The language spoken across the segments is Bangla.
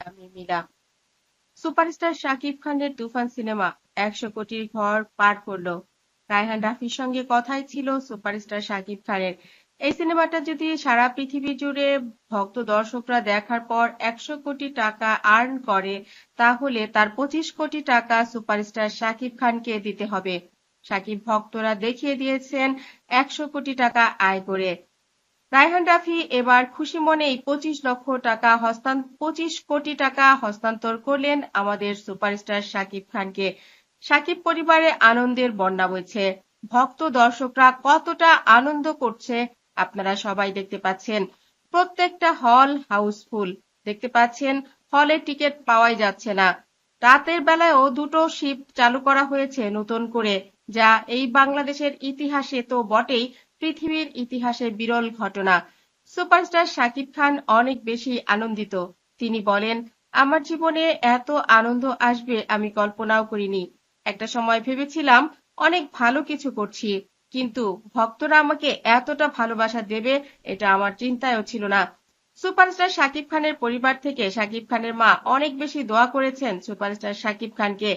আমি মিলা। সুপারস্টার শাকিব খানের তুফান সিনেমা 100 কোটির ঘর পার করলো। রায়হান রাফির সঙ্গে কথাই ছিল সুপারস্টার শাকিব খানের। এই সিনেমাটা যদি সারা পৃথিবী জুড়ে ভক্ত দর্শকরা দেখার পর 100 কোটি টাকা আর্ন করে, তাহলে তার 25 কোটি টাকা সুপারস্টার শাকিব খানকে দিতে হবে। শাকিব ভক্তরা দেখিয়ে দিয়েছেন 100 কোটি টাকা আয় করে। রায়হান রাফি এবার খুশি মনেই 25 কোটি টাকা হস্তান্তর করলেন আমাদের সুপারস্টার শাকিব খানকে। শাকিব পরিবারে আনন্দের বন্যা বইছে। ভক্ত দর্শকরা কতটা আনন্দ করছে আপনারা সবাই দেখতে পাচ্ছেন। প্রত্যেকটা হল হাউসফুল। দেখতে পাচ্ছেন হলে টিকিট পাওয়াই যাচ্ছে না। রাতের বেলায়ও দুটো শিফট চালু করা হয়েছে নতুন করে, যা এই বাংলাদেশের ইতিহাসে তো বটেই, পৃথিবীর ইতিহাসে বিরল ঘটনা। সুপারস্টার শাকিব খান অনেক বেশি আনন্দিত। তিনি বলেন, আমার জীবনে এত আনন্দ আসবে আমি কল্পনাও করিনি। একটা সময় ভেবেছিলাম অনেক ভালো কিছু করছি, কিন্তু ভক্তরা আমাকে এতটা ভালোবাসা দেবে এটা আমার চিন্তায়ও ছিল না। সুপারস্টার শাকিব খানের পরিবার থেকে শাকিব খানের মা অনেক বেশি দোয়া করেছেন সুপারস্টার শাকিব খানকে।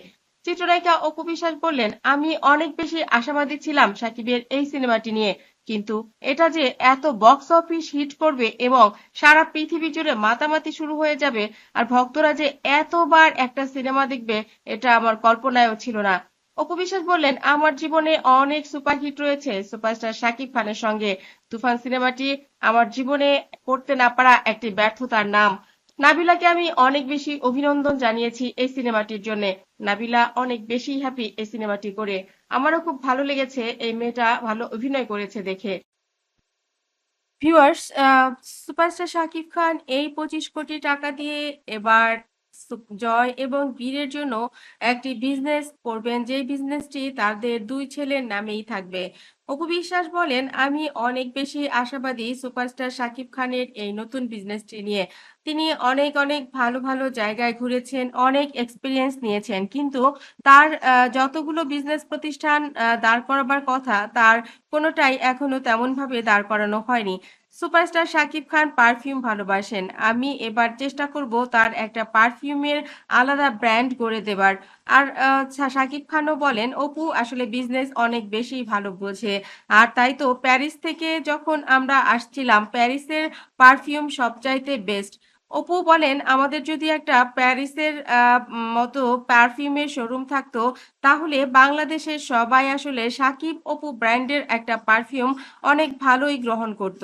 চিত্রনায়িকা অপু বিশ্বাস বললেন, আমি অনেক বেশি আশাবাদী ছিলাম শাকিবের এই সিনেমাটি নিয়ে, কিন্তু এটা যে এত বক্স অফিস হিট করবে এবং সারা পৃথিবী জুড়ে মাতামাতি শুরু হয়ে যাবে আর ভক্তরা যে এতবার একটা সিনেমা দেখবে এটা আমার কল্পনায়ও ছিল না। অপু বিশ্বাস বললেন, আমার জীবনে অনেক সুপারহিট রয়েছে সুপারস্টার শাকিব খানের সঙ্গে। তুফান সিনেমাটি আমার জীবনে করতে না পারা একটি ব্যর্থতার নাম। নাবিলাকে আমি অনেক বেশি অভিনন্দন জানিয়েছি এই সিনেমাটির জন্য। নাবিলা অনেক বেশি হ্যাপি এই সিনেমাটি করে। আমারও খুব ভালো লেগেছে এই মেয়েটা ভালো অভিনয় করেছে দেখে। ভিউয়ার্স, সুপারস্টার শাকিব খান এই 25 কোটি টাকা দিয়ে এবার জয় এবং বীরের জন্য একটি বিজনেস করবেন, যে বিজনেসটি তাদের দুই ছেলের নামেই থাকবে। অপু বিশ্বাস বলেন, আমি অনেক বেশি আশাবাদী সুপারস্টার শাকিব খানের এই নতুন বিজনেসটি নিয়ে। তিনি অনেক অনেক ভালো ভালো জায়গায় ঘুরেছেন, অনেক এক্সপিরিয়েন্স নিয়েছেন, কিন্তু তার যতগুলো বিজনেস প্রতিষ্ঠান দাঁড় করাবার কথা তার কোনোটাই এখনো তেমন ভাবে দাঁড় করানো হয়নি। সুপারস্টার শাকিব খান পারফিউম ভালোবাসেন। আমি এবার চেষ্টা করব তার একটা পারফিউমের আলাদা ব্র্যান্ড গড়ে দেবার। আর শাকিব খানও বলেন, অপু আসলে বিজনেস অনেক বেশি ভালো বোঝে। আর তাই তো প্যারিস থেকে যখন আমরা আসছিলাম, প্যারিসের পারফিউম সবচাইতে বেস্ট। অপু বলেন, আমাদের যদি একটা প্যারিসের মতো পারফিউমের শোরুম থাকতো, তাহলে বাংলাদেশের সবাই আসলে সাকিব অপু ব্র্যান্ডের একটা পারফিউম অনেক ভালোই গ্রহণ করত।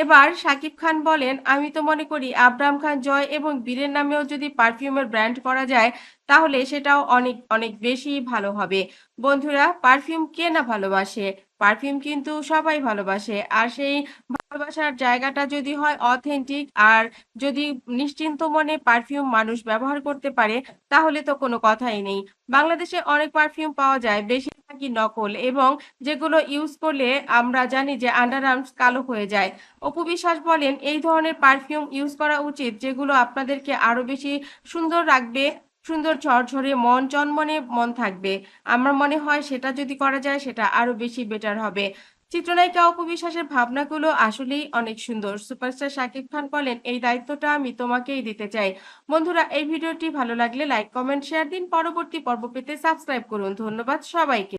এবার শাকিব খান বলেন, আমি তো মনে করি আব্রাহাম খান জয় এবং বীরের নামেও যদি পারফিউমের ব্র্যান্ড করা যায়, তাহলে সেটাও অনেক অনেক বেশি ভালো হবে। বন্ধুরা, পারফিউম কে না ভালোবাসে? পারফিউম কিন্তু সবাই ভালোবাসে। আর সেই ভালোবাসার জায়গাটা যদি হয় অথেন্টিক, আর যদি নিশ্চিন্ত মনে পারফিউম মানুষ ব্যবহার করতে পারে, তাহলে তো কোনো কথাই নেই। বাংলাদেশে অনেক পারফিউম পাওয়া যায়, বেশিরভাগই নকল, এবং যেগুলো ইউজ করলে আমরা জানি যে আন্ডার আর্মস কালো হয়ে যায়। অপু বিশ্বাস বলেন, এই ধরনের পারফিউম ইউজ করা উচিত যেগুলো আপনাদেরকে আরো বেশি সুন্দর রাখবে, সুন্দর ঝরঝরে মন চনমনে মন থাকবে। আমার মনে হয় সেটা যদি করা যায় সেটা আরো বেশি বেটার হবে। চিত্রনায়িকা অপু বিশ্বাসের ভাবনাগুলো আসলেই অনেক সুন্দর। সুপারস্টার শাকিব খান বলেন, এই দায়িত্বটা আমি তোমাকেই দিতে চাই। বন্ধুরা, এই ভিডিওটি ভালো লাগলে লাইক কমেন্ট শেয়ার দিন। পরবর্তী পর্ব পেতে সাবস্ক্রাইব করুন। ধন্যবাদ সবাইকে।